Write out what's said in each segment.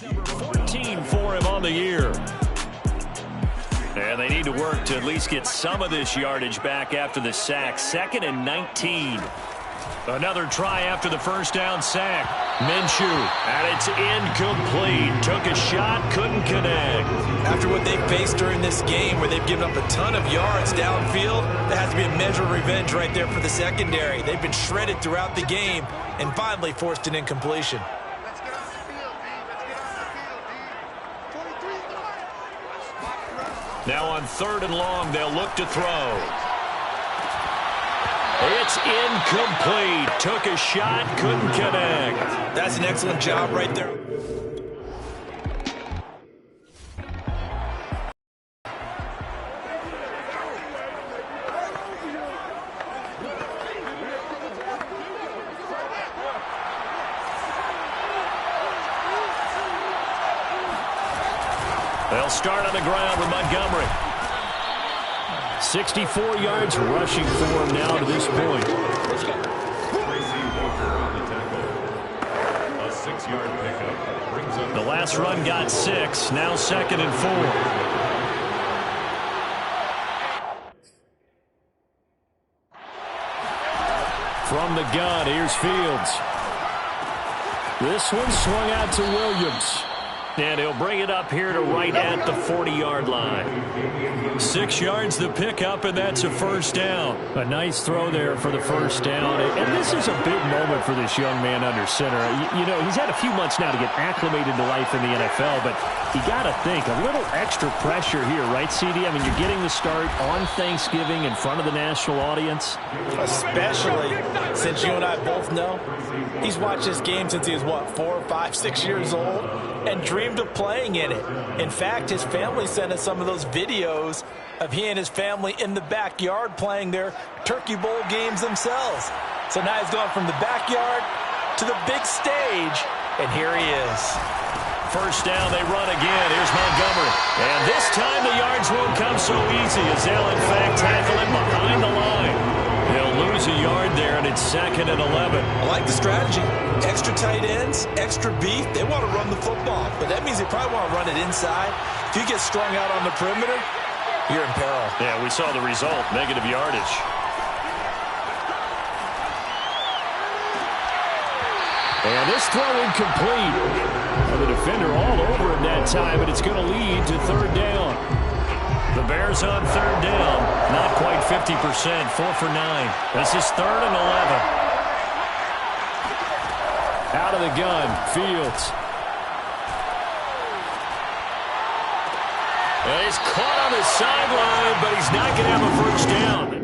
Number 14 for him on the year. And they need to work to at least get some of this yardage back after the sack. 2nd and 19. Another try after the first down sack. Minshew, and it's incomplete. Took a shot, couldn't connect. After what they've faced during this game, where they've given up a ton of yards downfield, there has to be a measure of revenge right there for the secondary. They've been shredded throughout the game and finally forced an incompletion. Now on 3rd and long, they'll look to throw. It's incomplete. Took a shot, couldn't connect. That's an excellent job right there. They'll start on the ground with Montgomery. 64 yards rushing for him now to this point. A 6-yard pickup brings up. The last run got 6. Now 2nd and 4. From the gun, here's Fields. This one swung out to Williams. And he'll bring it up here to right at the 40-yard line. 6 yards the pickup, and that's a first down. A nice throw there for the first down. And this is a big moment for this young man under center. You know, he's had a few months now to get acclimated to life in the NFL, but you got to think, a little extra pressure here, right, CD? I mean, you're getting the start on Thanksgiving in front of the national audience. Especially since you and I both know he's watched this game since he was, what, 4, 5, 6 years old? And dreamed of playing in it. In fact, his family sent us some of those videos of he and his family in the backyard playing their Turkey Bowl games themselves. So now he's gone from the backyard to the big stage, and here he is. First down, they run again. Here's Montgomery. And this time the yards won't come so easy as they'll, in fact, tackle him behind the line. They'll lose a yard there, and it's 2nd and 11. I like the strategy. Extra tight ends, extra beef. They want to run the football, but that means they probably want to run it inside. If you get strung out on the perimeter, you're in peril. Yeah, we saw the result, negative yardage. And this throw incomplete. Well, the defender all over him that time, but it's going to lead to 3rd down. The Bears on 3rd down. Not quite 50%, 4 for 9. This is 3rd and 11. Out of the gun, Fields. And he's caught on the sideline, but he's not going to have a first down.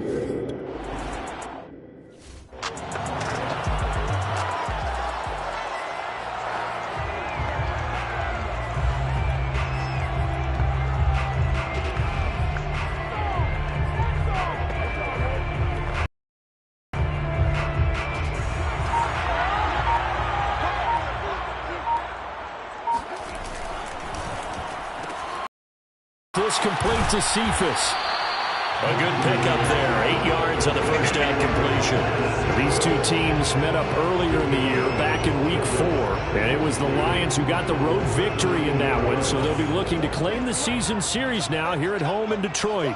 This complete to Cephas. A good pickup there. 8 yards on the first down completion. These two teams met up earlier in the year, back in Week 4. And it was the Lions who got the road victory in that one, so they'll be looking to claim the season series now here at home in Detroit.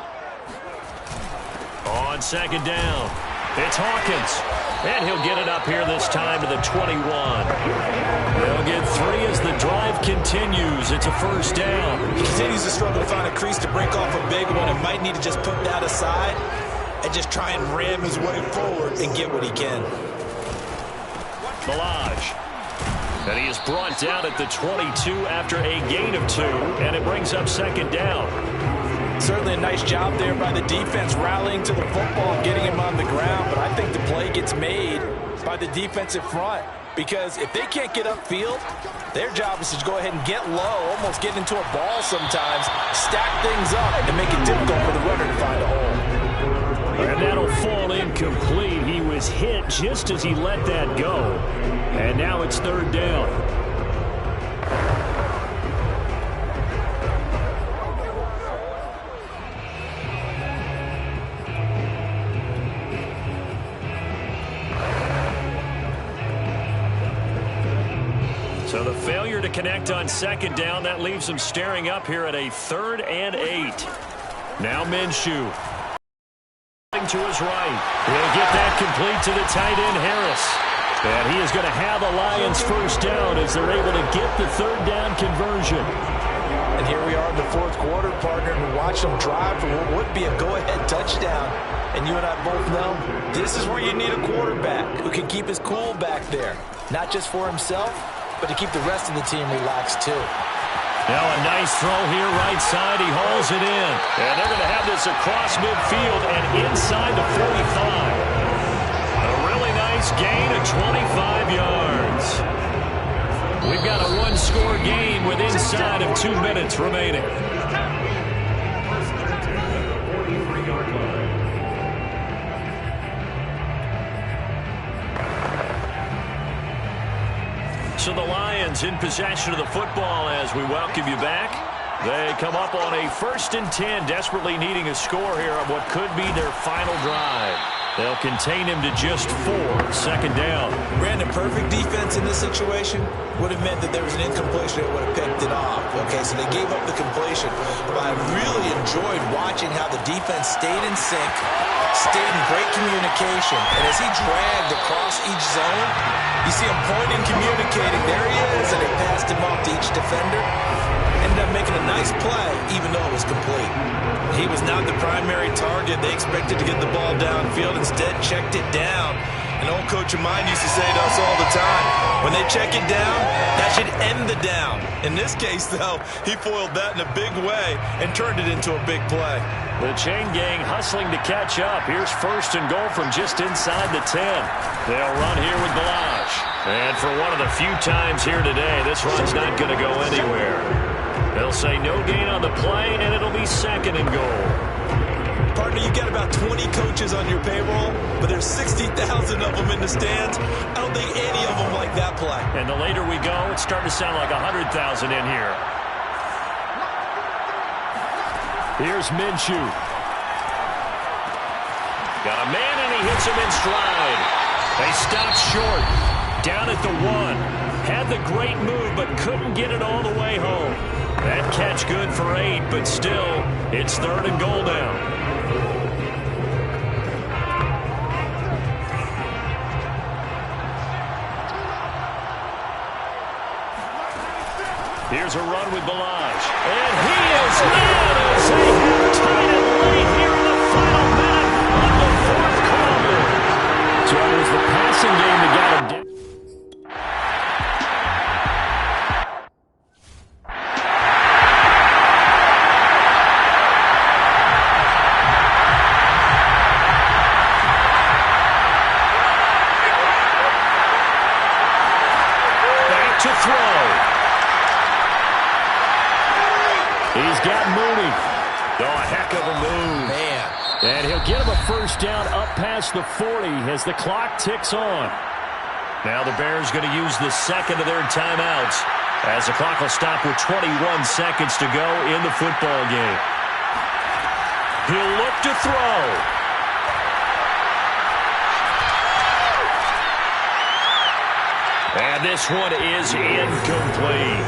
On 2nd down, it's Hawkins. And he'll get it up here this time to the 21. They'll get 3 as the drive continues. It's a first down. He continues to struggle to find a crease to break off a big one and might need to just put that aside and just try and ram his way forward and get what he can. Milage. And he is brought down at the 22 after a gain of 2, and it brings up 2nd down. Certainly a nice job there by the defense rallying to the football and getting him on the ground, but I think the play gets made by the defensive front because if they can't get upfield, their job is to go ahead and get low, almost get into a ball sometimes, stack things up, and make it difficult for the runner to find a hole. And that'll fall incomplete. He was hit just as he let that go. And now it's 3rd down. So the failure to connect on second down, that leaves them staring up here at a 3rd and 8. Now Minshew. To his right. He'll get that complete to the tight end, Harris. And he is going to have the Lions first down as they're able to get the 3rd down conversion. And here we are in the 4th quarter, partner, and we watch them drive for what would be a go-ahead touchdown. And you and I both know this is where you need a quarterback who can keep his cool back there. Not just for himself, but to keep the rest of the team relaxed too. Now a nice throw here right side. He hauls it in. And they're going to have this across midfield and inside the 45. A really nice gain of 25 yards. We've got a one-score game with inside of 2 minutes remaining. So the Lions in possession of the football as we welcome you back. They come up on a 1st and 10, desperately needing a score here on what could be their final drive. They'll contain him to just 4, 2nd down. Brandon, perfect defense in this situation would have meant that there was an incompletion that would have picked it off. Okay, so they gave up the completion. But I really enjoyed watching how the defense stayed in sync, stayed in great communication. And as he dragged across each zone, you see him pointing, communicating. There he is, and they passed him off to each defender. Ended up making a nice play, even though it was complete. He was not the primary target. They expected to get the ball downfield. Instead, checked it down. An old coach of mine used to say to us all the time, when they check it down, that should end the down. In this case, though, he foiled that in a big way and turned it into a big play. The chain gang hustling to catch up. Here's 1st and goal from just inside the 10. They'll run here with Balazs. And for one of the few times here today, this run's not going to go anywhere. They'll say no gain on the play, and it'll be 2nd and goal. Partner, you got about 20 coaches on your payroll, but there's 60,000 of them in the stands. I don't think any of them like that play. And the later we go, it's starting to sound like 100,000 in here. Here's Minshew. Got a man, and he hits him in stride. They stop short. Down at the 1. Had the great move, but couldn't get it all the way home. That catch good for 8, but still, it's 3rd and goal now. Here's a run with Balazs. And he is out as they have tied it late here in the final minute of the 4th quarter. So it was the passing game that got him down. To throw. He's got Mooney. Oh, a heck of a move. Man. And he'll get him a 1st down up past the 40 as the clock ticks on. Now the Bears going to use the 2nd of their timeouts as the clock will stop with 21 seconds to go in the football game. He'll look to throw. And this one is incomplete.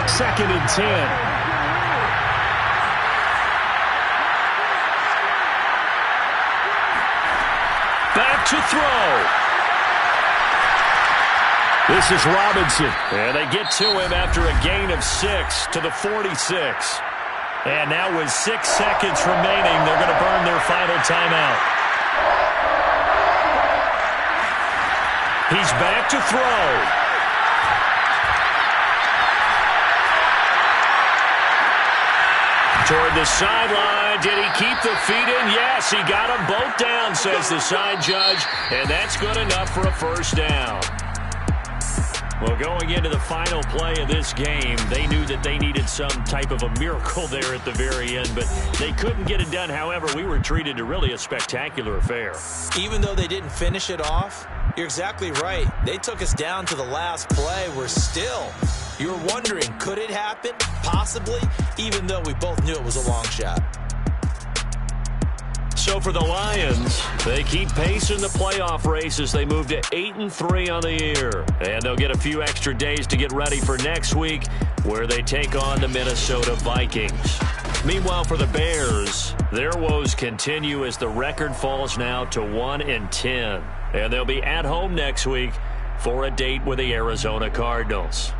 Second and 10. Back to throw. This is Robinson. And they get to him after a gain of 6 to the 46. And now with 6 seconds remaining, they're going to burn their final timeout. He's back to throw. Toward the sideline. Did he keep the feet in? Yes, he got them both down, says the side judge. And that's good enough for a 1st down. Well, going into the final play of this game, they knew that they needed some type of a miracle there at the very end, but they couldn't get it done. However, we were treated to really a spectacular affair. Even though they didn't finish it off, You're exactly right. They took us down to the last play. You were wondering, could it happen? Possibly, even though we both knew it was a long shot. So for the Lions, they keep pace in the playoff race as they move to 8-3 on the year. And they'll get a few extra days to get ready for next week, where they take on the Minnesota Vikings. Meanwhile, for the Bears, their woes continue as the record falls now to 1-10. And they'll be at home next week for a date with the Arizona Cardinals.